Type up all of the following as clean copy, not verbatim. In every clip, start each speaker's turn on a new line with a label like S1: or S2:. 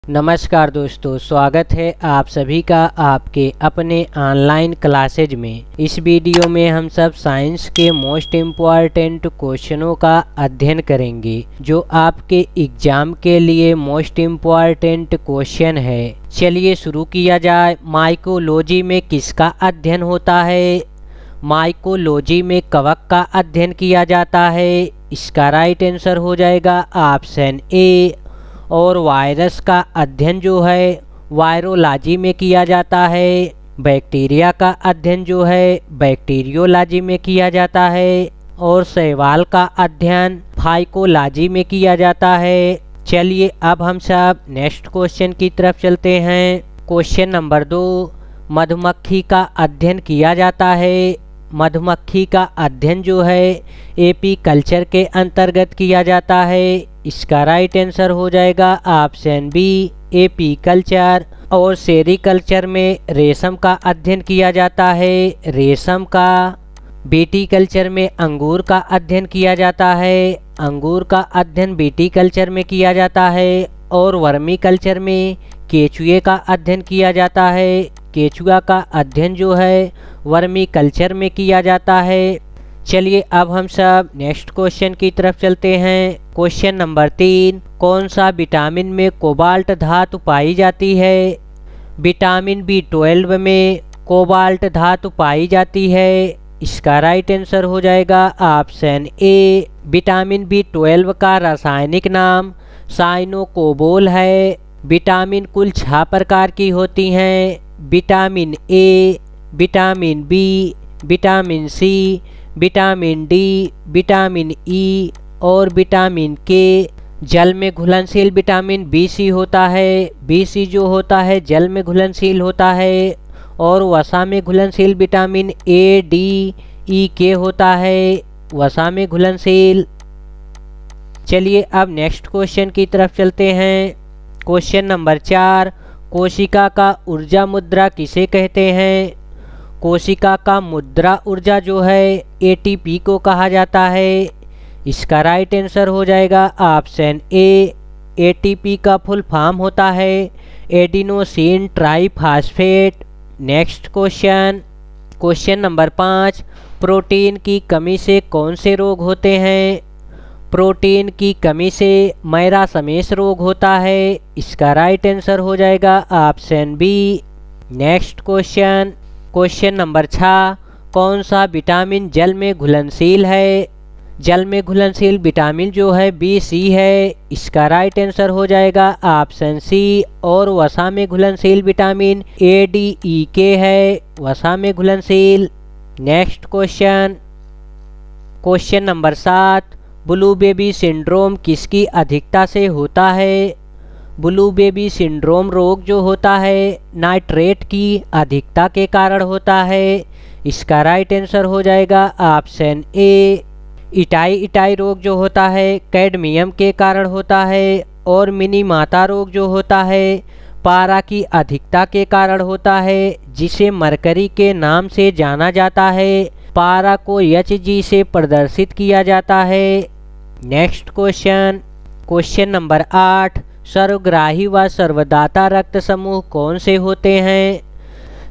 S1: नमस्कार दोस्तों, स्वागत है आप सभी का आपके अपने ऑनलाइन क्लासेज में। इस वीडियो में हम सब साइंस के मोस्ट इम्पॉर्टेंट क्वेश्चनों का अध्ययन करेंगे जो आपके एग्जाम के लिए मोस्ट इम्पॉर्टेंट क्वेश्चन है। चलिए शुरू किया जाए। माइकोलॉजी में किसका अध्ययन होता है? माइकोलॉजी में कवक का अध्ययन किया जाता है। इसका राइट आंसर हो जाएगा ऑप्शन ए। और वायरस का अध्ययन जो है वायरोलॉजी में किया जाता है। बैक्टीरिया का अध्ययन जो है बैक्टीरियोलॉजी में किया जाता है। और शैवाल का अध्ययन फाइकोलॉजी में किया जाता है। चलिए अब हम सब नेक्स्ट क्वेश्चन की तरफ चलते हैं। क्वेश्चन नंबर 2, मधुमक्खी का अध्ययन किया जाता है। मधुमक्खी का अध्ययन जो है एपीकल्चर के अंतर्गत किया जाता है। इसका राइट आंसर हो जाएगा ऑप्शन बी, एपीकल्चर। और सेरीकल्चर में रेशम का अध्ययन किया जाता है। रेशम का। विटीकल्चर में अंगूर का अध्ययन किया जाता है। अंगूर का अध्ययन विटीकल्चर में किया जाता है। और वर्मीकल्चर में केचुए का अध्ययन किया जाता है। केचुआ का अध्ययन जो है वर्मीकल्चर में किया जाता है। चलिए अब हम सब नेक्स्ट क्वेश्चन की तरफ चलते हैं। क्वेश्चन नंबर 3, कौन सा विटामिन में कोबाल्ट धातु पाई जाती है? विटामिन B12 में कोबाल्ट धातु पाई जाती है। इसका राइट आंसर हो जाएगा ऑप्शन ए। विटामिन B12 का रासायनिक नाम साइनोकोबोल है। विटामिन कुल 6 प्रकार की होती हैं। Vitamin A, vitamin B, vitamin C, vitamin D, vitamin E और विटामिन के। जल में घुलनशील विटामिन BC होता है। BC जो होता है जल में घुलनशील होता है। और वसा में घुलनशील vitamin A, D, E, K होता है वसा में घुलनशील। चलिए अब नेक्स्ट क्वेश्चन की तरफ चलते हैं। क्वेश्चन नंबर 4, कोशिका का ऊर्जा मुद्रा किसे कहते हैं? कोशिका का मुद्रा ऊर्जा जो है ATP को कहा जाता है। इसका राइट आंसर हो जाएगा ऑप्शन ए। ATP का फुल फॉर्म होता है adenosine triphosphate. Next question, question number 5, protein की कमी से कौन से रोग होते हैं? प्रोटीन की कमी से मैरासमेस रोग होता है। इसका राइट आंसर हो जाएगा option B. Next question, question number 6, कौन सा विटामिन जल में घुलनशील है? जल में घुलनशील विटामिन जो है BC है। इसका राइट आंसर हो जाएगा ऑप्शन सी। और वसा में घुलनशील विटामिन ADEK है वसा में घुलनशील। Next question, question number 7, blue baby syndrome किसकी अधिकता से होता है? ब्लू बेबी सिंड्रोम रोग जो होता है नाइट्रेट की अधिकता के कारण होता है। इसका राइट आंसर हो जाएगा ऑप्शन ए। इटाई रोग जो होता है कैडमियम के कारण होता है। और मिनी माता रोग जो होता है पारा की अधिकता के कारण होता है जिसे मरकरी के नाम से जाना जाता है। पारा को Hg से प्रदर्शित किया जाता है। नेक्स्ट क्वेश्चन, क्वेश्चन नंबर 8, सर्वग्राही व सर्वदाता रक्त समूह कौन से होते हैं?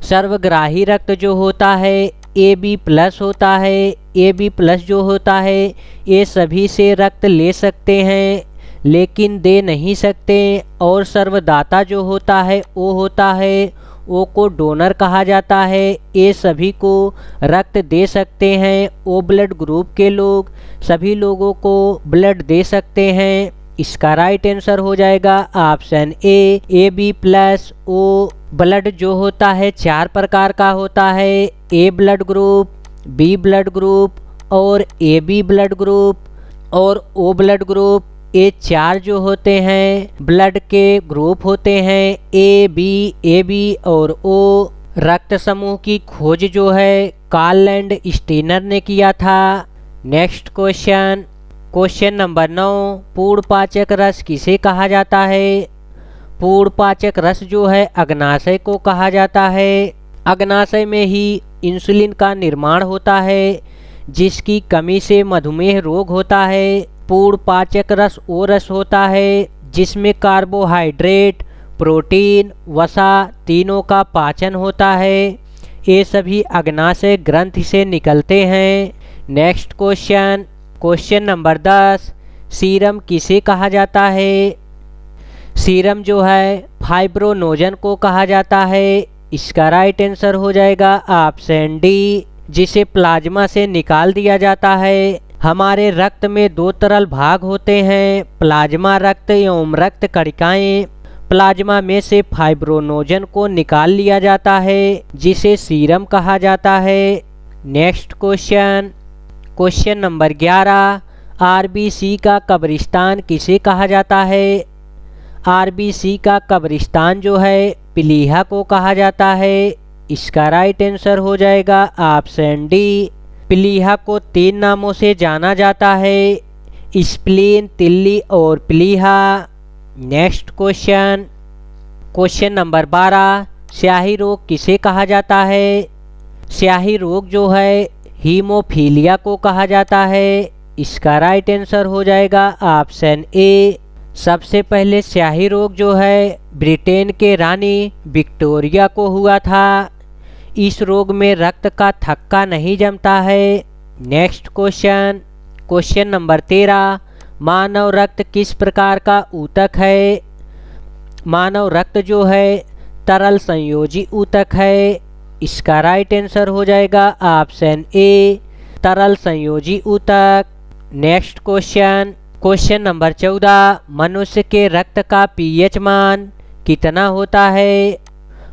S1: सर्वग्राही रक्त जो होता है AB+ होता है। AB+ जो होता है ये सभी से रक्त ले सकते हैं लेकिन दे नहीं सकते। और सर्वदाता जो होता है वो होता है ओ को डोनर कहा जाता है। ये सभी को रक्त दे सकते हैं। ओ ब्लड ग्रुप के लोग सभी लोगों को ब्लड दे सकते हैं। इसका राइट आंसर हो जाएगा option A, AB+। O blood जो होता है 4 प्रकार का होता है। A blood group, B blood group और AB ब्लड ग्रुप और O ब्लड ग्रुप। ये 4 जो होते हैं ब्लड के ग्रुप होते हैं AB और O। रक्त समूह की खोज जो है कार्ल लैंड स्टीनर ने किया था। नेक्स्ट क्वेश्चन, क्वेश्चन नंबर 9, पूर्णपाचक रस किसे कहा जाता है? पूर्णपाचक रस जो है अग्नाशय को कहा जाता है। अग्नाशय में ही इंसुलिन का निर्माण होता है जिसकी कमी से मधुमेह रोग होता है। पूर्णपाचक रस वो रस होता है जिसमें कार्बोहाइड्रेट प्रोटीन, वसा तीनों का पाचन होता है। ये सभी अग्नाशय ग्रंथि से निकलते हैं। Next question, question number 10, serum किसे कहा जाता है? सीरम जो है फाइब्रोनोजन को कहा जाता है। इसका राइट आंसर हो जाएगा ऑप्शन डी, जिसे प्लाज्मा से निकाल दिया जाता है। हमारे रक्त में दो तरल भाग होते हैं, प्लाज्मा रक्त एवं रक्त कणिकाएं। प्लाज्मा में से फाइब्रोनोजन को निकाल लिया जाता है, जिसे सीरम कहा जाता है। Next question, question number 11, RBC का कब्रिस्तान किसे कहा जाता है? आरबीसी का कब्रिस्तान जो है प्लीहा को कहा जाता है। इसका राइट आंसर हो जाएगा ऑप्शन डी। प्लीहा को 3 नामों से जाना जाता है, स्प्लीन, तिल्ली और प्लीहा। नेक्स्ट क्वेश्चन, क्वेश्चन नंबर 12, स्याही रोग किसे कहा जाता है? स्याही रोग जो है हीमोफीलिया को कहा जाता है। इसका राइट आंसर हो जाएगा ऑप्शन ए। सबसे पहले स्याही रोग जो है ब्रिटेन के रानी विक्टोरिया को हुआ था। इस रोग में रक्त का थक्का नहीं जमता है। नेक्स्ट क्वेश्चन, क्वेश्चन नंबर 13, मानव रक्त किस प्रकार का ऊतक है? मानव रक्त जो है तरल संयोजी ऊतक है। इसका राइट आंसर हो जाएगा ऑप्शन ए, तरल संयोजी ऊतक। नेक्स्ट क्वेश्चन, क्वेश्चन नंबर 14, मनुष्य के रक्त का पीएच मान कितना होता है?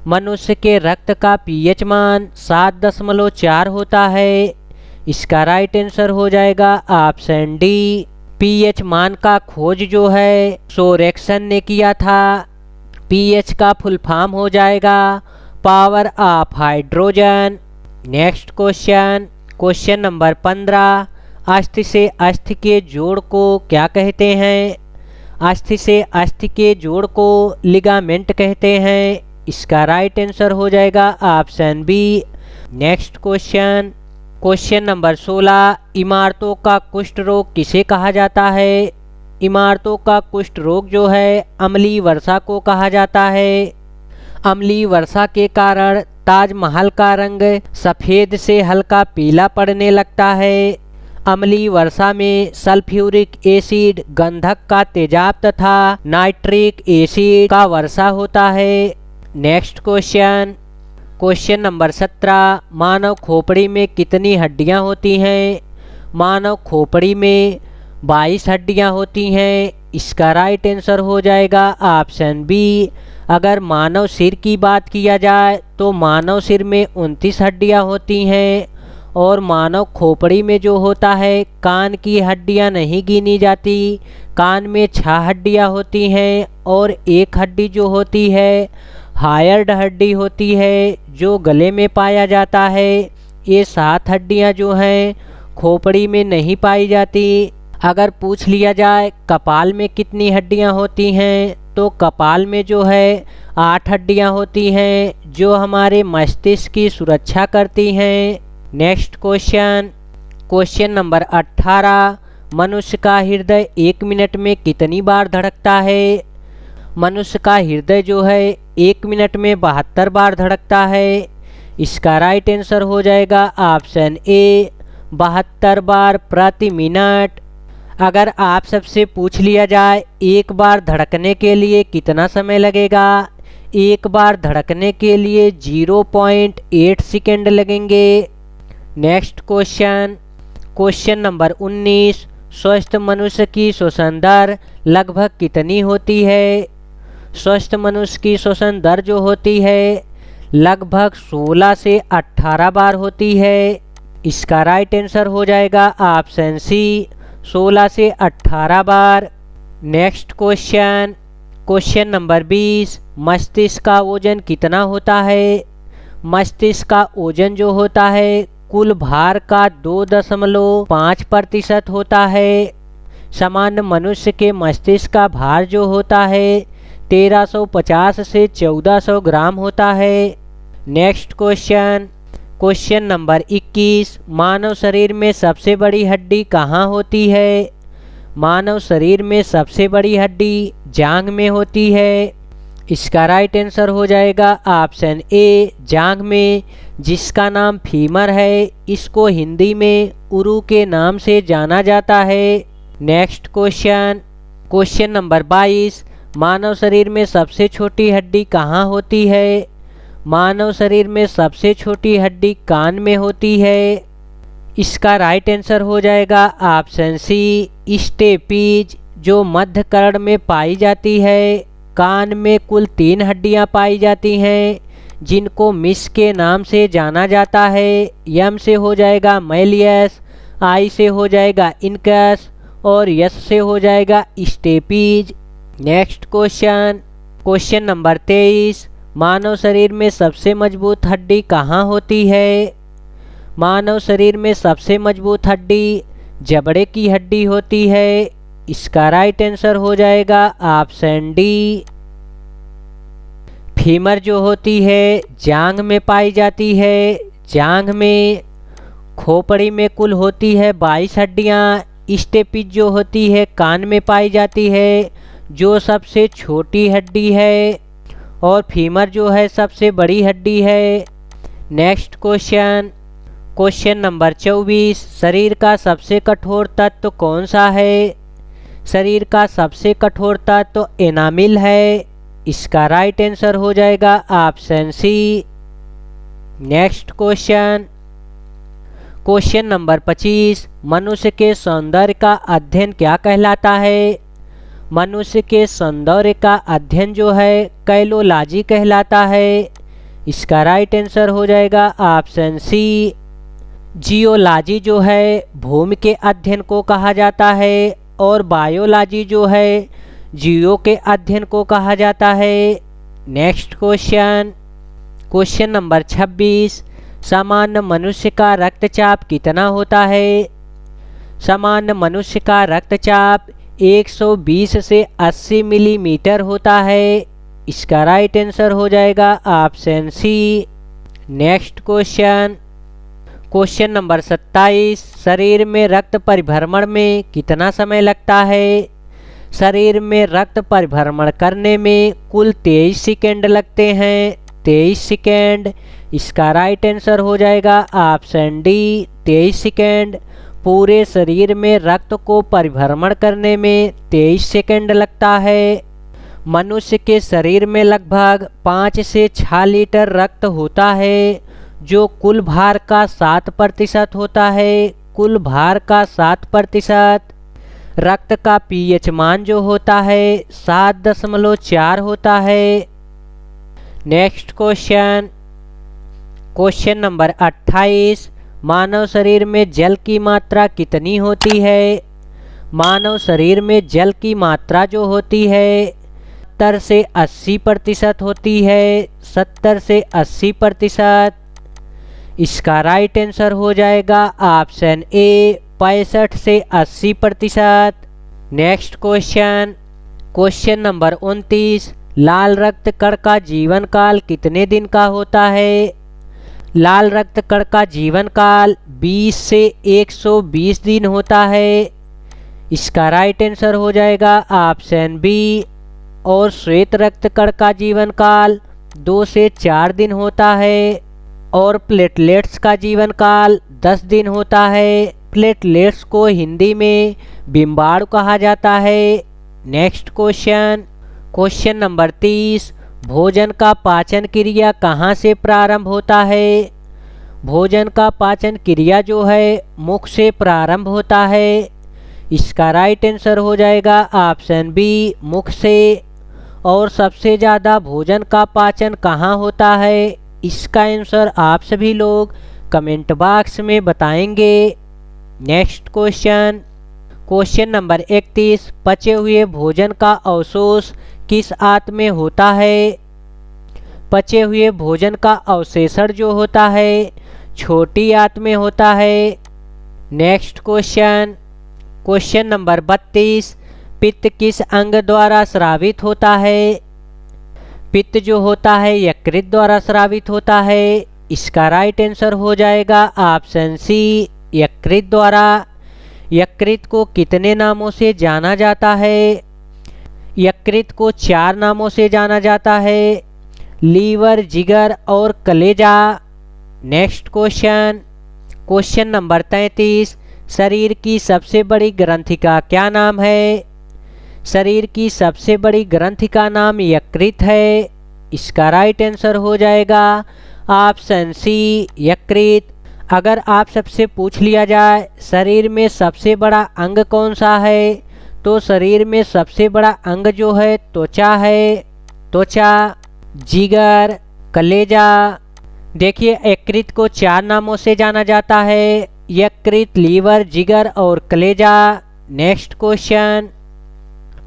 S1: मनुष्य के रक्त का पीएच मान 7.4 होता है। इसका राइट आंसर हो जाएगा ऑप्शन डी। पीएच मान का खोज जो है सोरेक्सन ने किया था। पीएच का फुल फॉर्म हो जाएगा power of hydrogen. Next question, question number 15, अस्थि से अस्थि के जोड़ को क्या कहते हैं? अस्थि से अस्थि के जोड़ को लिगामेंट कहते हैं। इसका राइट आंसर हो जाएगा option B. Next question, question number 16, इमारतों का कुष्ठ रोग किसे कहा जाता है? इमारतों का कुष्ठ रोग जो है अम्लीय वर्षा को कहा जाता है। अम्लीय वर्षा के कारण ताजमहल का रंग सफ़ेद से हल्का पीला पड़ने लगता है। अम्लीय वर्षा में सल्फ्यूरिक एसिड, गंधक का तेजाब तथा नाइट्रिक एसिड का वर्षा होता है। नेक्स्ट क्वेश्चन, क्वेश्चन नंबर 17, मानव खोपड़ी में कितनी हड्डियां होती हैं? मानव खोपड़ी में 22 हड्डियां होती हैं। इसका राइट आंसर हो जाएगा ऑप्शन बी। अगर मानव सिर की बात किया जाए तो मानव सिर में 29 हड्डियां होती हैं, और मानव खोपड़ी में जो होता है कान की हड्डियां नहीं गिनी जाती। कान में 6 हड्डियां होती हैं, और एक हड्डी जो होती है हायर्ड हड्डी होती है, जो गले में पाया जाता है। ये 7 हड्डियां जो हैं खोपड़ी में नहीं पाई जाती। अगर पूछ लिया जाए कपाल में कितनी हड्डियां होती हैं, तो कपाल में जो है 8 हड्डियां होती हैं, जो हमारे मस्तिष्क की सुरक्षा करती हैं। नेक्स्ट क्वेश्चन, क्वेश्चन नंबर 18, मनुष्य का हृदय 1 मिनट में कितनी बार धड़कता है? मनुष्य का हृदय जो है 1 मिनट में 72 बार धड़कता है। इसका राइट आंसर हो जाएगा ऑप्शन ए, 72 बार प्रति मिनट। अगर आप सबसे पूछ लिया जाए एक बार धड़कने के लिए कितना समय लगेगा? एक बार धड़कने के लिए 0.8 सेकेंड लगेंगे। नेक्स्ट क्वेश्चन, क्वेश्चन नंबर 19, स्वस्थ मनुष्य की श्वसन दर लगभग कितनी होती है? स्वस्थ मनुष्य की श्वसन दर जो होती है लगभग 16 से 18 बार होती है। इसका राइट आंसर हो जाएगा ऑप्शन सी, 16 से 18 बार। नेक्स्ट क्वेश्चन, क्वेश्चन नंबर 20, मस्तिष्क का वजन कितना होता है? मस्तिष्क का वजन जो होता है कुल भार का 2.5% होता है। सामान्य मनुष्य के मस्तिष्क का भार जो होता है 1350 से 1400 ग्राम होता है। नेक्स्ट क्वेश्चन, क्वेश्चन नंबर 21, मानव शरीर में सबसे बड़ी हड्डी कहाँ होती है? मानव शरीर में सबसे बड़ी हड्डी जांघ में होती है। इसका राइट आंसर हो जाएगा ऑप्शन ए जांघ में, जिसका नाम फीमर है। इसको हिंदी में उरु के नाम से जाना जाता है। नेक्स्ट क्वेश्चन, क्वेश्चन नंबर 22, मानव शरीर में सबसे छोटी हड्डी कहाँ होती है? मानव शरीर में सबसे छोटी हड्डी कान में होती है। इसका राइट आंसर हो जाएगा ऑप्शन सी स्टेपीज, जो मध्य कर्ण में पाई जाती है। कान में कुल 3 हड्डियां पाई जाती हैं, जिनको मिस के नाम से जाना जाता है। यम से हो जाएगा मैलियस, आई से हो जाएगा इनकस और यस से हो जाएगा steppes. Next question, question number 23, मानव शरीर में सबसे मजबूत हड्डी कहाँ होती है? मानव शरीर में सबसे मजबूत हड्डी जबड़े की हड्डी होती है। इसका राइट आंसर हो जाएगा ऑप्शन डी फीमर, जो होती है जांघ में पाई जाती है। जांघ में खोपड़ी में कुल होती है 22 हड्डियाँ। स्टेपीज जो होती है कान में पाई जाती है, जो सबसे छोटी हड्डी है, और फीमर जो है सबसे बड़ी हड्डी है। नेक्स्ट क्वेश्चन, क्वेश्चन नंबर 24, शरीर का सबसे कठोर तत्व कौन सा है? शरीर का सबसे कठोर तत्व एनामिल है। इसका राइट आंसर हो जाएगा option C. Next question, question number 25, मनुष्य के सौंदर्य का अध्ययन क्या कहलाता है? मनुष्य के सौंदर्य का अध्ययन जो है कैलोलॉजी कहलाता है। इसका राइट आंसर हो जाएगा ऑप्शन सी जियोलॉजी, जो है भूमि के अध्ययन को कहा जाता है, और बायोलॉजी जो है जीवों के अध्ययन को कहा जाता है। नेक्स्ट क्वेश्चन, क्वेश्चन नंबर 26, सामान्य मनुष्य का रक्तचाप कितना होता है? सामान्य मनुष्य का रक्तचाप 120 से 80 मिलीमीटर होता है। इसका राइट आंसर हो जाएगा option C. Next question, question number 27, शरीर में रक्त परिभ्रमण में कितना समय लगता है? शरीर में रक्त परिभ्रमण करने में कुल 23 सेकेंड लगते हैं। 23 सेकेंड। इसका राइट आंसर हो जाएगा ऑप्शन डी 23 सेकेंड। पूरे शरीर में रक्त को परिभ्रमण करने में 23 सेकेंड लगता है। मनुष्य के शरीर में लगभग 5 से 6 लीटर रक्त होता है, जो कुल भार का 7% होता है। कुल भार का 7%। रक्त का पीएच मान जो होता है 7.4 होता है। नेक्स्ट क्वेश्चन, क्वेश्चन नंबर 28, मानव शरीर में जल की मात्रा कितनी होती है? मानव शरीर में जल की मात्रा जो होती है 70 से 80% होती है। 70 से 80%। इसका राइट आंसर हो जाएगा ऑप्शन ए 65 से 80%। नेक्स्ट क्वेश्चन, क्वेश्चन नंबर 29, लाल रक्त कण का जीवन काल कितने दिन का होता है? लाल रक्त कण का जीवन काल 20 से 120 दिन होता है। इसका राइट आंसर हो जाएगा ऑप्शन बी। और श्वेत रक्त कण का जीवन काल 2 से 4 दिन होता है, और प्लेटलेट्स का जीवन काल 10 दिन होता है। प्लेटलेट्स को हिंदी में बिम्बाणु कहा जाता है। नेक्स्ट क्वेश्चन, क्वेश्चन नंबर 30, भोजन का पाचन क्रिया कहाँ से प्रारंभ होता है? भोजन का पाचन क्रिया जो है मुख से प्रारंभ होता है। इसका राइट आंसर हो जाएगा ऑप्शन बी मुख से। और सबसे ज़्यादा भोजन का पाचन कहाँ होता है? इसका आंसर आप सभी लोग कमेंट बॉक्स में बताएंगे। नेक्स्ट क्वेश्चन, क्वेश्चन नंबर 31, पचे हुए भोजन का अवशोष किस आंत में होता है? पचे हुए भोजन का अवशेषण जो होता है छोटी आंत में होता है। नेक्स्ट क्वेश्चन, क्वेश्चन नंबर 32, पित्त किस अंग द्वारा स्रावित होता है? पित्त जो होता है यकृत द्वारा स्रावित होता है। इसका राइट आंसर हो जाएगा ऑप्शन सी यकृत द्वारा। यकृत को कितने नामों से जाना जाता है? यकृत को 4 नामों से जाना जाता है, लीवर, जिगर और कलेजा। नेक्स्ट क्वेश्चन, क्वेश्चन नंबर 33, शरीर की सबसे बड़ी ग्रंथि का क्या नाम है? शरीर की सबसे बड़ी ग्रंथि का नाम यकृत है। इसका राइट आंसर हो जाएगा ऑप्शन सी, यकृत। अगर आप सबसे पूछ लिया जाए शरीर में सबसे बड़ा अंग कौन सा है, तो शरीर में सबसे बड़ा अंग जो है त्वचा है। त्वचा, जिगर, कलेजा। देखिए यकृत को 4 नामों से जाना जाता है, यकृत, लीवर, जिगर और कलेजा। नेक्स्ट क्वेश्चन,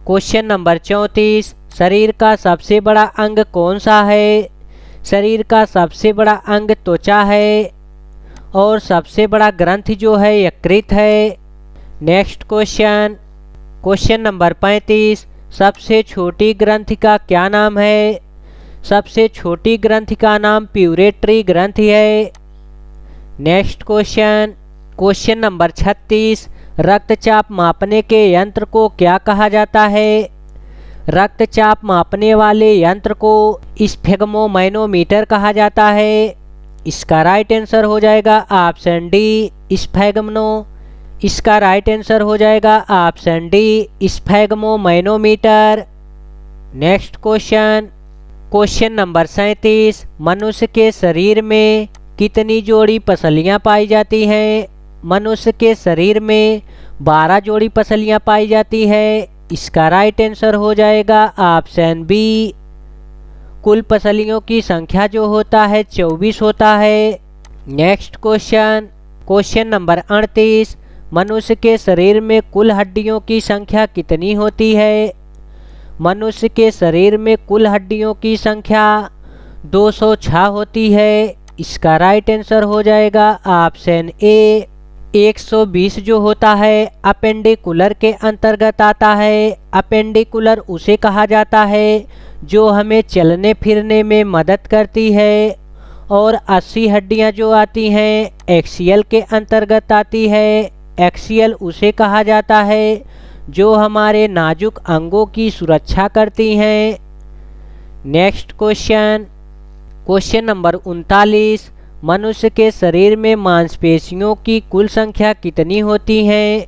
S1: क्वेश्चन नंबर 34, शरीर का सबसे बड़ा अंग कौन सा है? शरीर का सबसे बड़ा अंग त्वचा है और सबसे बड़ा ग्रंथि जो है यकृत है। नेक्स्ट क्वेश्चन, क्वेश्चन नंबर 35, सबसे छोटी ग्रंथि का क्या नाम है? सबसे छोटी ग्रंथि का नाम प्यूरेटरी ग्रंथि है। नेक्स्ट क्वेश्चन, क्वेश्चन नंबर 36, रक्तचाप मापने के यंत्र को क्या कहा जाता है? रक्तचाप मापने वाले यंत्र को स्फेग्मोमैनोमीटर कहा जाता है। इसका राइट आंसर हो जाएगा ऑप्शन डी, स्फेग्मो। इसका राइट आंसर हो जाएगा option D, sphygmomanometer. Next question, question number 37, मनुष्य के शरीर में कितनी जोड़ी पसलियां पाई जाती हैं? मनुष्य के शरीर में 12 जोड़ी पसलियां पाई जाती है। इसका राइट आंसर हो जाएगा ऑप्शन बी। कुल पसलियों की संख्या जो होता है 24 होता है। नेक्स्ट क्वेश्चन, क्वेश्चन नंबर 38, मनुष्य के शरीर में कुल हड्डियों की संख्या कितनी होती है? मनुष्य के शरीर में कुल हड्डियों की संख्या 206 होती है। इसका राइट आंसर हो जाएगा ऑप्शन ए, 120 जो होता है अपेंडिकुलर के अंतर्गत आता है। अपेंडिकुलर उसे कहा जाता है जो हमें चलने फिरने में मदद करती है, और 80 हड्डियां जो आती हैं एक्सियल के अंतर्गत आती है। एक्सियल उसे कहा जाता है जो हमारे नाजुक अंगों की सुरक्षा करती हैं। नेक्स्ट क्वेश्चन, क्वेश्चन नंबर 39, मनुष्य के शरीर में मांसपेशियों की कुल संख्या कितनी होती है?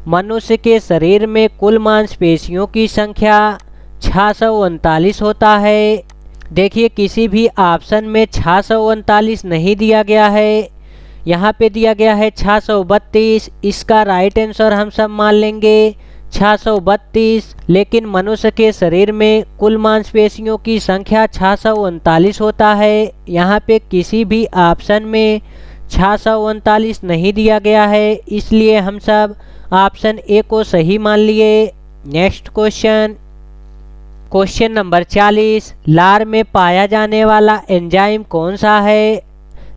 S1: मनुष्य के शरीर में कुल मांसपेशियों की संख्या 639 होता है। देखिए किसी भी ऑप्शन में 639 नहीं दिया गया है, यहाँ पे दिया गया है 632। इसका राइट आंसर हम सब मान लेंगे 632, लेकिन मनुष्य के शरीर में कुल मांसपेशियों की संख्या 639 होता है। यहाँ पे किसी भी ऑप्शन में 639 नहीं दिया गया है, इसलिए हम सब ऑप्शन ए को सही मान लिए। नेक्स्ट क्वेश्चन, क्वेश्चन नंबर 40, लार में पाया जाने वाला एंजाइम कौन सा है?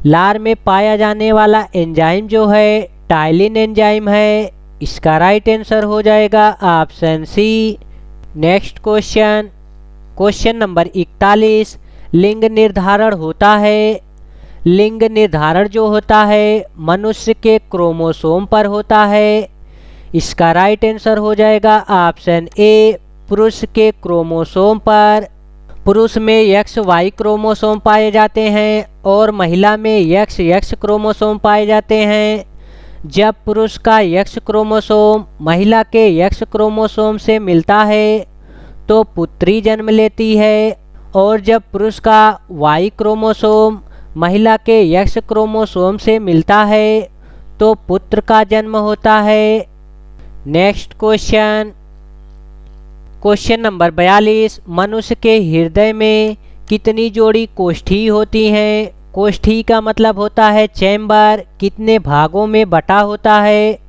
S1: लार में पाया जाने वाला एंजाइम जो है टाइलिन एंजाइम है। इसका राइट आंसर हो जाएगा option C. Next question, question number 41, लिंग निर्धारण होता है। लिंग निर्धारण जो होता है मनुष्य के क्रोमोसोम पर होता है। इसका राइट आंसर हो जाएगा ऑप्शन ए, पुरुष के क्रोमोसोम पर। पुरुष में एक्स वाई क्रोमोसोम पाए जाते हैं और महिला में एक्स एक्स क्रोमोसोम पाए जाते हैं। जब पुरुष का एक्स क्रोमोसोम महिला के एक्स क्रोमोसोम से मिलता है तो पुत्री जन्म लेती है, और जब पुरुष का वाई क्रोमोसोम महिला के एक्स क्रोमोसोम से मिलता है तो पुत्र का जन्म होता है। नेक्स्ट क्वेश्चन, क्वेश्चन नंबर 42, मनुष्य के हृदय में कितनी जोड़ी कोष्ठी होती हैं? कोष्ठी का मतलब होता है चैम्बर। कितने भागों में बटा होता है?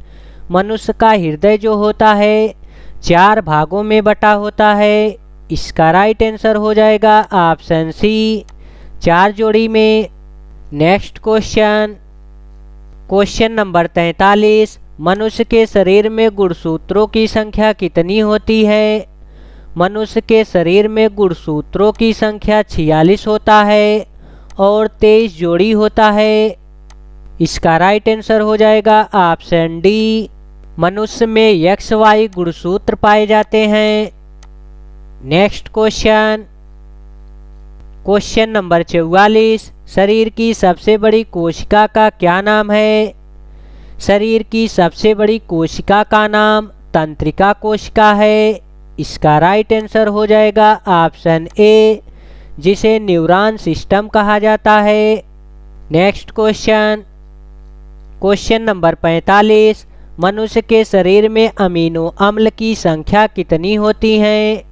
S1: मनुष्य का हृदय जो होता है 4 भागों में बटा होता है। इसका राइट आंसर हो जाएगा ऑप्शन सी, 4 जोड़ी में। नेक्स्ट क्वेश्चन, क्वेश्चन नंबर 43, मनुष्य के शरीर में गुणसूत्रों की संख्या कितनी होती है? मनुष्य के शरीर में गुणसूत्रों की संख्या 46 होता है और 23 जोड़ी होता है। इसका राइट आंसर हो जाएगा ऑप्शन डी, मनुष्य में एक्स वाई गुणसूत्र पाए जाते हैं। नेक्स्ट क्वेश्चन, क्वेश्चन नंबर 44, शरीर की सबसे बड़ी कोशिका का क्या नाम है? शरीर की सबसे बड़ी कोशिका का नाम तंत्रिका कोशिका है। इसका राइट आंसर हो जाएगा ऑप्शन ए, जिसे न्यूरॉन सिस्टम कहा जाता है। नेक्स्ट क्वेश्चन, क्वेश्चन नंबर 45, मनुष्य के शरीर में अमीनो अम्ल की संख्या कितनी होती है?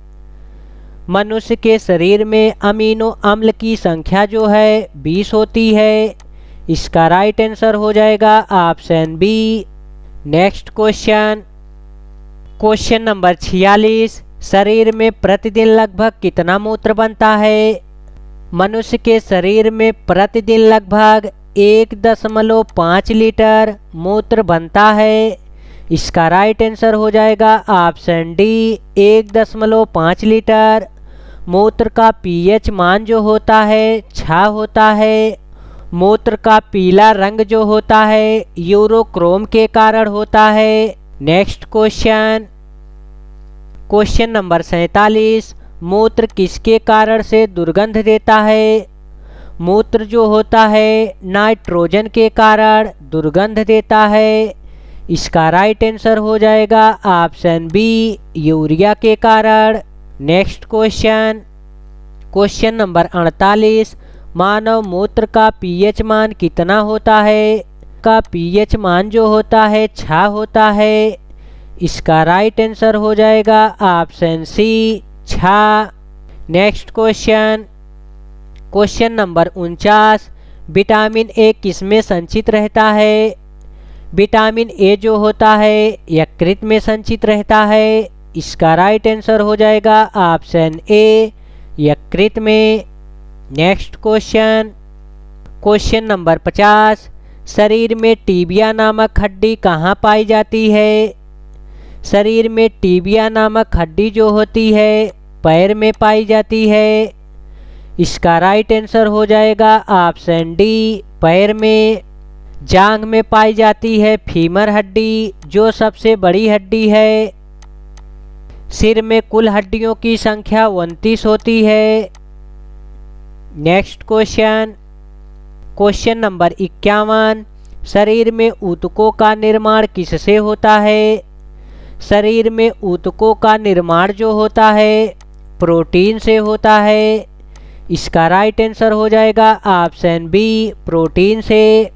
S1: मनुष्य के शरीर में अमीनो अम्ल की संख्या जो है 20 होती है। इसका राइट आंसर हो जाएगा option B. Next question, question number 46, शरीर में प्रतिदिन लगभग कितना मूत्र बनता है? मनुष्य के शरीर में प्रतिदिन लगभग 1.5 लीटर मूत्र बनता है। इसका राइट आंसर हो जाएगा ऑप्शन डी, 1.5 लीटर। मूत्र का पीएच मान जो होता है 6 होता है। मूत्र का पीला रंग जो होता है यूरोक्रोम के कारण होता है। नेक्स्ट क्वेश्चन, क्वेश्चन नंबर 47, मूत्र किसके कारण से दुर्गंध देता है? मूत्र जो होता है नाइट्रोजन के कारण दुर्गंध देता है। इसका राइट आंसर हो जाएगा ऑप्शन बी, यूरिया के कारण। नेक्स्ट क्वेश्चन, क्वेश्चन नंबर 48, मानव मूत्र का पीएच मान कितना होता है? का पीएच मान जो होता है 6 होता है। इसका राइट आंसर हो जाएगा option C, 6। Next question, question number 49, vitamin A किसमें संचित रहता है? विटामिन ए जो होता है यकृत में संचित रहता है। इसका राइट आंसर हो जाएगा ऑप्शन ए, यकृत में। नेक्स्ट क्वेश्चन, क्वेश्चन नंबर 50, शरीर में टीबिया नामक हड्डी कहाँ पाई जाती है? शरीर में टीबिया नामक हड्डी जो होती है पैर में पाई जाती है। इसका राइट आंसर हो जाएगा ऑप्शन डी, पैर में। जांघ में पाई जाती है फीमर हड्डी, जो सबसे बड़ी हड्डी है। सिर में कुल हड्डियों की संख्या 29 होती है। नेक्स्ट क्वेश्चन, क्वेश्चन नंबर 51, शरीर में ऊतकों का निर्माण किससे होता है? शरीर में ऊतकों का निर्माण जो होता है प्रोटीन से होता है। इसका राइट आंसर हो जाएगा ऑप्शन बी, प्रोटीन से।